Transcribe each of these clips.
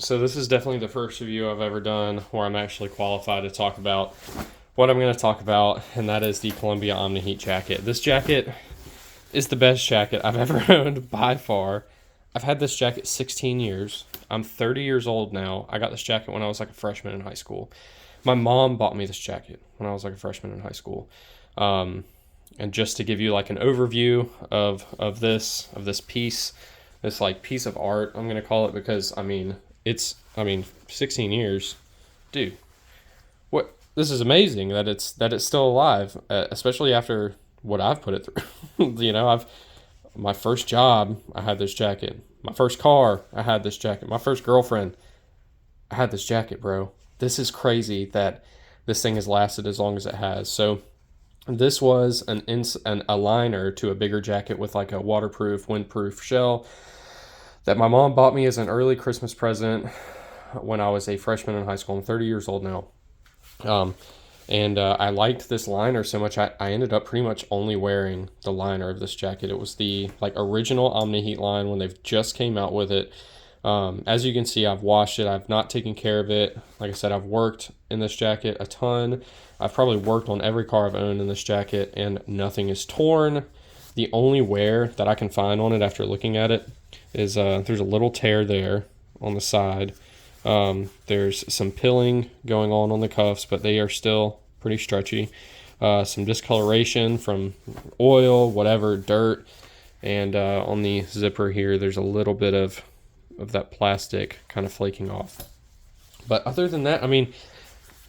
So this is definitely the first review I've ever done where I'm actually qualified to talk about what I'm going to talk about, and that is the Columbia Omni Heat jacket. This jacket is the best jacket I've ever owned by far. I've had this jacket 16 years. I'm 30 years old now. I got this jacket when I was like a freshman in high school. My mom bought me this jacket when I was like a freshman in high school. Um, and just to give you like an overview of this piece, this like piece of art, I'm gonna call it, because I mean 16 years, dude. What This is amazing that it's still alive, especially after what I've put it through. I've my first job, I had this jacket. My first car, I had this jacket. My first girlfriend, I had this jacket, bro. This is crazy that this thing has lasted as long as it has. So this was a liner to a bigger jacket with like a waterproof, windproof shell that my mom bought me as an early Christmas present when I was a freshman in high school. I'm 30 years old now. Um, and I liked this liner so much, I ended up pretty much only wearing the liner of this jacket. It was the like original Omni Heat line when they've just came out with it. As you can see, I've washed it. I've not taken care of it. Like I said, I've worked in this jacket a ton. I've probably worked on every car I've owned in this jacket, and nothing is torn. The only wear that I can find on it after looking at it is there's a little tear there on the side. There's some pilling going on the cuffs, but they are still pretty stretchy. Some discoloration from oil, whatever, dirt, and on the zipper here, there's a little bit of that plastic kind of flaking off. But other than that, I mean,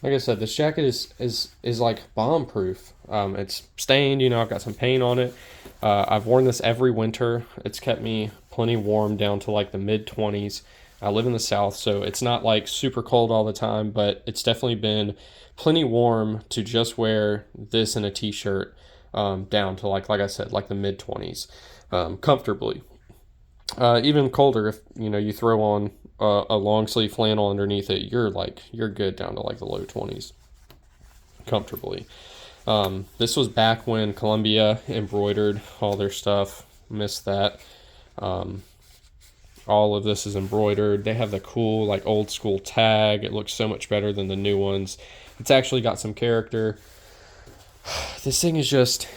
like I said, this jacket is like bomb proof. It's stained, I've got some paint on it. I've worn this every winter. It's kept me plenty warm down to like the mid 20s. I live in the South, so it's not like super cold all the time, but it's definitely been plenty warm to just wear this and a t-shirt, down to like I said, like the mid 20s, comfortably. Even colder if you throw on a long sleeve flannel underneath it. You're good down to like the low 20s comfortably. This was back when Columbia embroidered all their stuff. Missed that. Um, all of this is embroidered. They have the cool like old school tag. It looks so much better than the new ones. It's actually got some character. This thing is just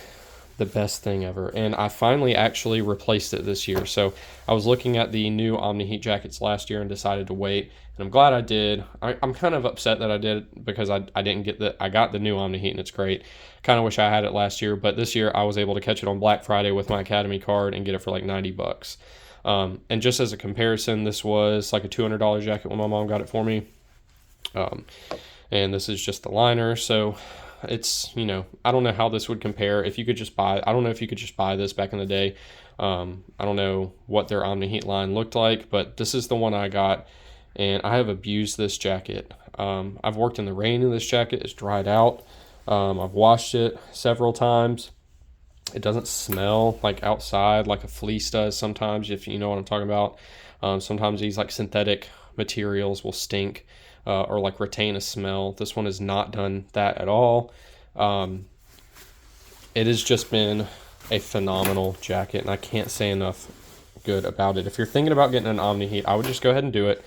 the best thing ever, and I finally actually replaced it this year. So I was looking at the new Omni Heat jackets last year and decided to wait, and I'm glad I did. I'm kind of upset that I did, because I didn't get I got the new Omni Heat and it's great. Kind of wish I had it last year, but this year I was able to catch it on Black Friday with my Academy card and get it for like $90. And just as a comparison, this was like a $200 jacket when my mom got it for me. Um, and this is just the liner. So it's, I don't know how this would compare. If you could just buy, I don't know if you could just buy this back in the day. I don't know what their Omni Heat line looked like, but this is the one I got, and I have abused this jacket. I've worked in the rain in this jacket. It's dried out. I've washed it several times. It doesn't smell like outside like a fleece does sometimes, if you know what I'm talking about. Sometimes these like synthetic materials will stink, or like retain a smell. This one has not done that at all. Um, it has just been a phenomenal jacket, and I can't say enough good about it. If you're thinking about getting an Omni Heat, I would just go ahead and do it.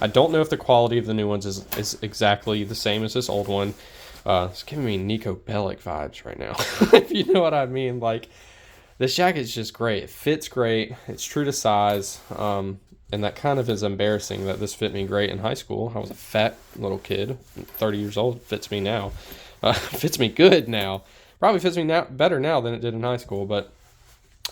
I don't know if the quality of the new ones is exactly the same as this old one. It's giving me Nico Bellic vibes right now, if you know what I mean. Like, this jacket is just great. It fits great. It's true to size. And that kind of is embarrassing that this fit me great in high school. I was a fat little kid, 30 years old. Fits me now. Fits me good now. Probably fits me now better now than it did in high school. But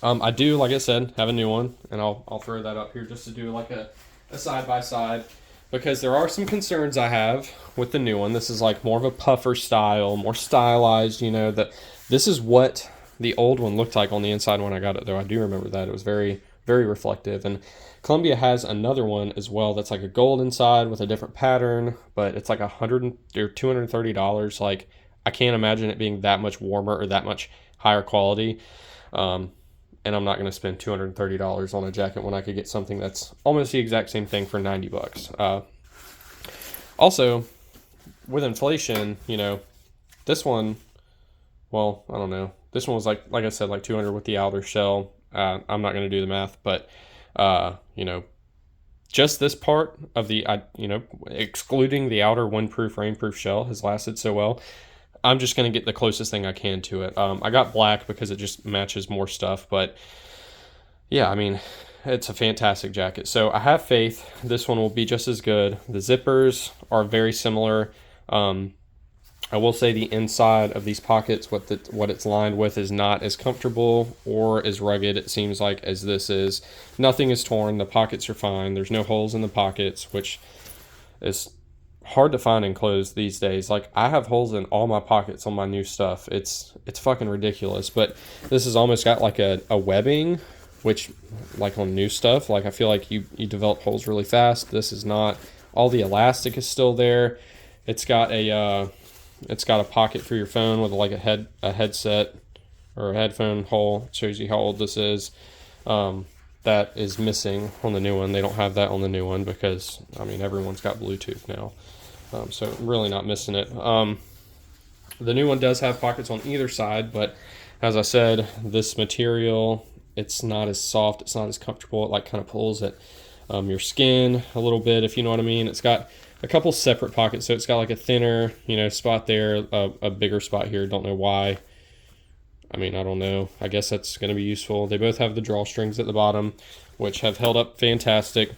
I do, like I said, have a new one, and I'll throw that up here just to do like a side by side, because there are some concerns I have with the new one. This is like more of a puffer style, more stylized. That this is what the old one looked like on the inside when I got it, though. I do remember that it was very, very reflective. And Columbia has another one as well that's like a gold inside with a different pattern, but it's like or $230. Like, I can't imagine it being that much warmer or that much higher quality. And I'm not going to spend $230 on a jacket when I could get something that's almost the exact same thing for $90. Also, with inflation, this one, well, I don't know. This one was like I said, like 200 with the outer shell. I'm not going to do the math, but just this part of the, excluding the outer windproof, rainproof shell has lasted so well. I'm just going to get the closest thing I can to it. I got black because it just matches more stuff, but yeah, I mean, it's a fantastic jacket. So I have faith this one will be just as good. The zippers are very similar. I will say the inside of these pockets, what it's lined with, is not as comfortable or as rugged, it seems like, as this is. Nothing is torn. The pockets are fine. There's no holes in the pockets, which is hard to find in clothes these days. Like, I have holes in all my pockets on my new stuff. It's fucking ridiculous. But this has almost got like a webbing, which, like on new stuff, like I feel like you develop holes really fast. This is not. All the elastic is still there. It's got a pocket for your phone with like a headset or a headphone hole. It shows you how old this is. That is missing on the new one. They don't have that on the new one because, I mean, everyone's got Bluetooth now. So I'm really not missing it. The new one does have pockets on either side, but as I said, this material, it's not as soft, it's not as comfortable. It like kind of pulls at your skin a little bit, if you know what I mean. It's got a couple separate pockets, so it's got like a thinner, spot there, a bigger spot here. Don't know why. I mean, I don't know. I guess that's going to be useful. They both have the drawstrings at the bottom, which have held up fantastic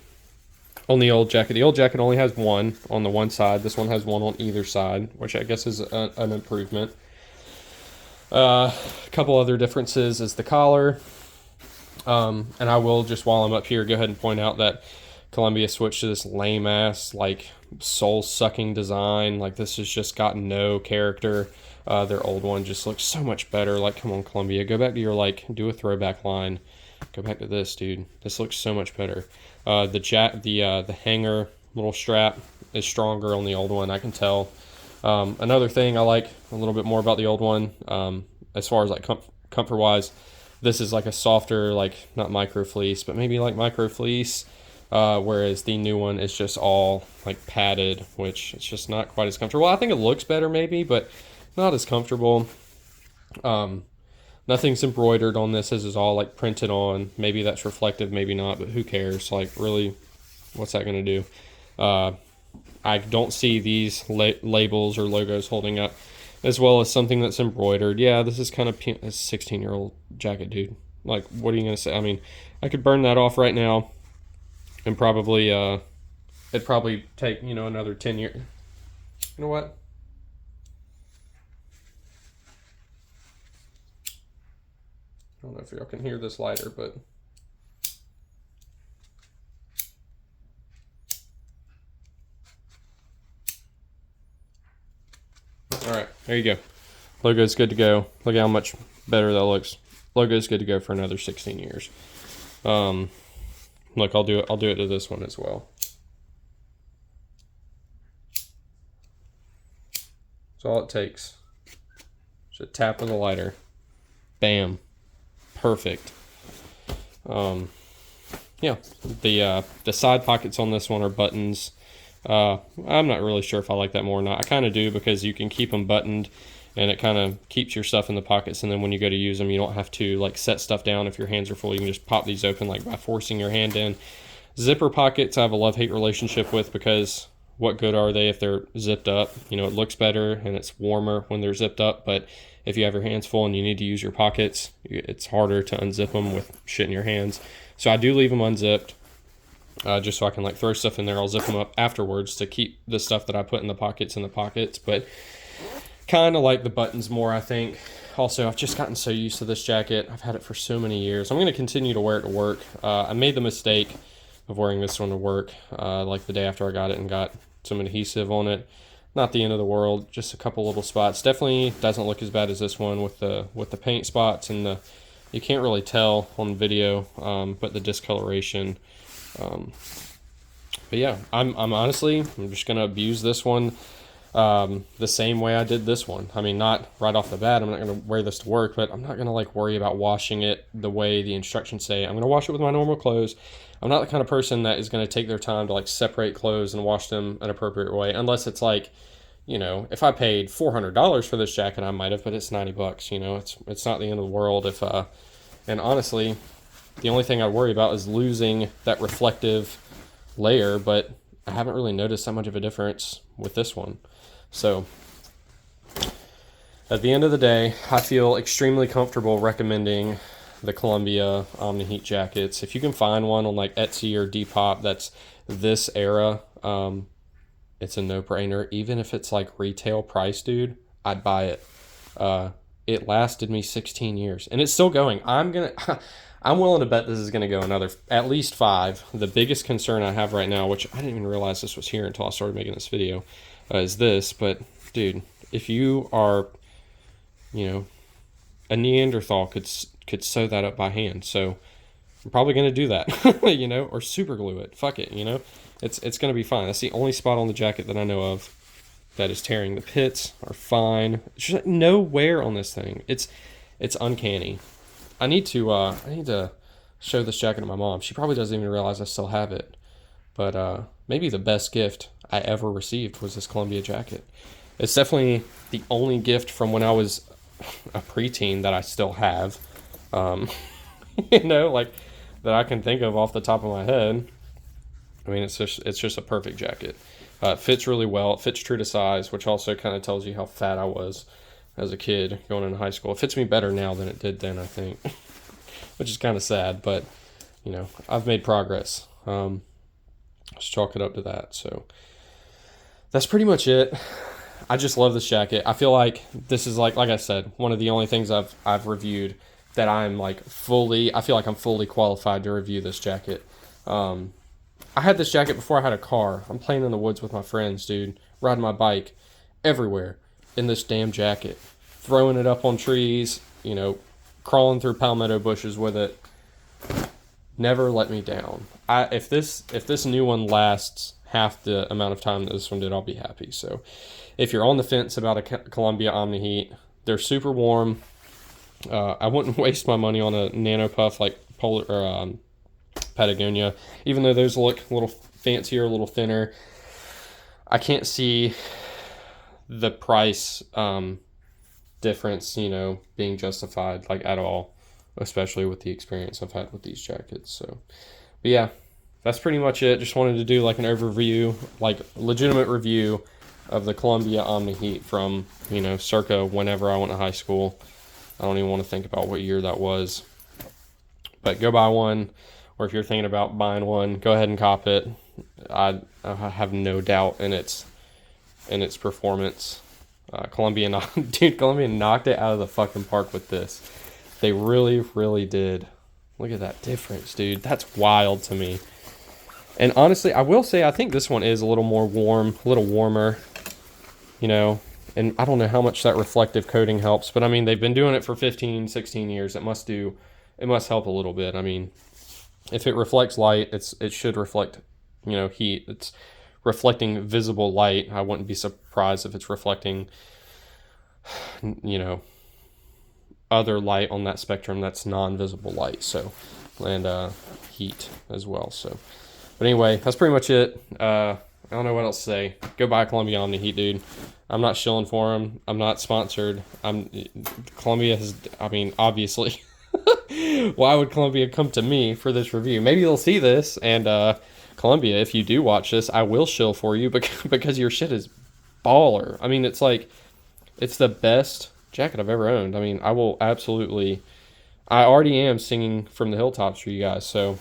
on the old jacket. The old jacket only has one on the one side. This one has one on either side, which I guess is an improvement. A couple other differences is the collar. And I will, just while I'm up here, go ahead and point out that Columbia switched to this lame-ass, like, soul-sucking design. Like, this has just got no character. Their old one just looks so much better. Like, come on, Columbia, go back to your, like, do a throwback line. Go back to this, dude. This looks so much better. The hanger little strap is stronger on the old one, I can tell. Another thing I like a little bit more about the old one, as far as, like, comfort-wise, this is like a softer, like, not micro fleece, but maybe like micro fleece. Whereas the new one is just all like padded, which it's just not quite as comfortable. I think it looks better maybe, but not as comfortable. Nothing's embroidered on this. This is all like printed on. Maybe that's reflective, maybe not, but who cares? Like, really, what's that going to do? I don't see these labels or logos holding up, as well as something that's embroidered. Yeah, this is kind of a 16-year-old jacket, dude. Like, what are you going to say? I mean, I could burn that off right now. And probably, it'd probably take, another 10 years. You know what? I don't know if y'all can hear this lighter, but. All right, there you go. Logo's good to go. Look how much better that looks. Logo's good to go for another 16 years. Look, I'll do it to this one as well. That's all it takes. Just a tap of the lighter. Bam. Perfect. Yeah. The side pockets on this one are buttons. I'm not really sure if I like that more or not. I kind of do, because you can keep them buttoned and it kind of keeps your stuff in the pockets, and then when you go to use them, you don't have to like set stuff down if your hands are full. You can just pop these open like by forcing your hand in. Zipper pockets I have a love-hate relationship with, because what good are they if they're zipped up? It looks better and it's warmer when they're zipped up, but if you have your hands full and you need to use your pockets, it's harder to unzip them with shit in your hands. So I do leave them unzipped, just so I can like throw stuff in there. I'll zip them up afterwards to keep the stuff that I put in the pockets, but kind of like the buttons more, I think. Also, I've just gotten so used to this jacket. I've had it for so many years. I'm going to continue to wear it to work. I made the mistake of wearing this one to work, like the day after I got it, and got some adhesive on it. Not the end of the world, just a couple little spots. Definitely doesn't look as bad as this one with the paint spots, and you can't really tell on video, but the discoloration. But yeah, I'm just going to abuse this one the same way I did this one. I mean, not right off the bat, I'm not going to wear this to work, but I'm not going to like worry about washing it the way the instructions say. I'm going to wash it with my normal clothes. I'm not the kind of person that is going to take their time to like separate clothes and wash them an appropriate way, unless it's like, if I paid $400 for this jacket, I might have, but it's $90. It's not the end of the world. And honestly, the only thing I worry about is losing that reflective layer, but I haven't really noticed that much of a difference with this one. So at the end of the day, I feel extremely comfortable recommending the Columbia Omni Heat jackets. If you can find one on like Etsy or Depop that's this era, it's a no-brainer. Even if it's like retail price, dude, I'd buy it. It lasted me 16 years and it's still going. I'm willing to bet this is gonna go another at least 5. The biggest concern I have right now, which I didn't even realize this was here until I started making this video, is this. But dude, if you are, you know, a Neanderthal could sew that up by hand. So I'm probably gonna do that, you know, or super glue it. Fuck it, you know. It's gonna be fine. That's the only spot on the jacket that I know of that is tearing. The pits are fine. There's just no wear on this thing. It's uncanny. I need to show this jacket to my mom. She probably doesn't even realize I still have it. But maybe the best gift I ever received was this Columbia jacket. It's definitely the only gift from when I was a preteen that I still have. You know, like that I can think of off the top of my head. I mean, it's just a perfect jacket. It fits really well. It fits true to size, which also kind of tells you how fat I was as a kid going into high school. It fits me better now than it did then, I think, which is kind of sad, but you know, I've made progress. Let's chalk it up to that. So that's pretty much it. I just love this jacket. I feel like this is like I said, one of the only things I've reviewed that I'm like I feel like I'm fully qualified to review this jacket. I had this jacket before I had a car. I'm playing in the woods with my friends, dude, riding my bike everywhere in this damn jacket, throwing it up on trees, you know, crawling through palmetto bushes with it. Never let me down. If this new one lasts half the amount of time that this one did, I'll be happy. So if you're on the fence about a Columbia Omni Heat, they're super warm. I wouldn't waste my money on a nano puff like Polar or Patagonia, even though those look a little fancier, a little thinner. I can't see the price difference, you know, being justified like at all, especially with the experience I've had with these jackets. So, but yeah, that's pretty much it. Just wanted to do like an overview, like legitimate review of the Columbia Omni Heat from, you know, circa whenever I went to high school. I don't even want to think about what year that was, but go buy one. Or if you're thinking about buying one, go ahead and cop it. I have no doubt in its performance. Columbia knocked it out of the fucking park with this. They really, really did. Look at that difference, dude. That's wild to me. And honestly, I will say I think this one is a little more warm, a little warmer, you know. And I don't know how much that reflective coating helps, but I mean, they've been doing it for 15, 16 years. It must help a little bit. I mean, if it reflects light, it should reflect, you know, heat. It's reflecting visible light. I wouldn't be surprised if it's reflecting, you know, other light on that spectrum that's non-visible light. So, and heat as well. So, but anyway, that's pretty much it. I don't know what else to say. Go buy Columbia Omni Heat, dude. I'm not shilling for them. I'm not sponsored. Columbia has, I mean, obviously. Why would Columbia come to me for this review? Maybe they'll see this, and Columbia, if you do watch this, I will shill for you because your shit is baller. I mean, it's like, it's the best jacket I've ever owned. I mean, I already am singing from the hilltops for you guys, so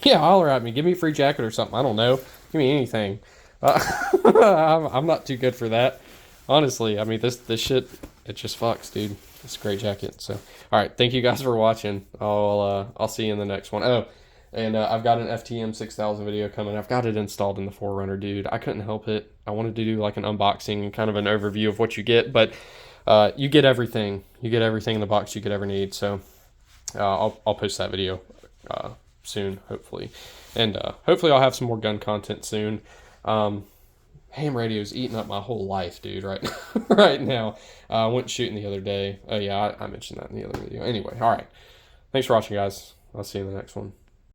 yeah, holler at me. Give me a free jacket or something. I don't know. Give me anything. I'm not too good for that. Honestly, I mean, this shit, it just fucks, dude. It's a great jacket. So, all right, thank you guys for watching. I'll see you in the next one. Oh, and I've got an FTM 6000 video coming. I've got it installed in the 4Runner, dude. I couldn't help it. I wanted to do like an unboxing and kind of an overview of what you get, but you get everything. You get everything in the box you could ever need. So, I'll post that video soon, hopefully, and hopefully I'll have some more gun content soon. Ham radio's eating up my whole life, dude, right now. I went shooting the other day. Oh, yeah, I mentioned that in the other video. Anyway, all right. Thanks for watching, guys. I'll see you in the next one.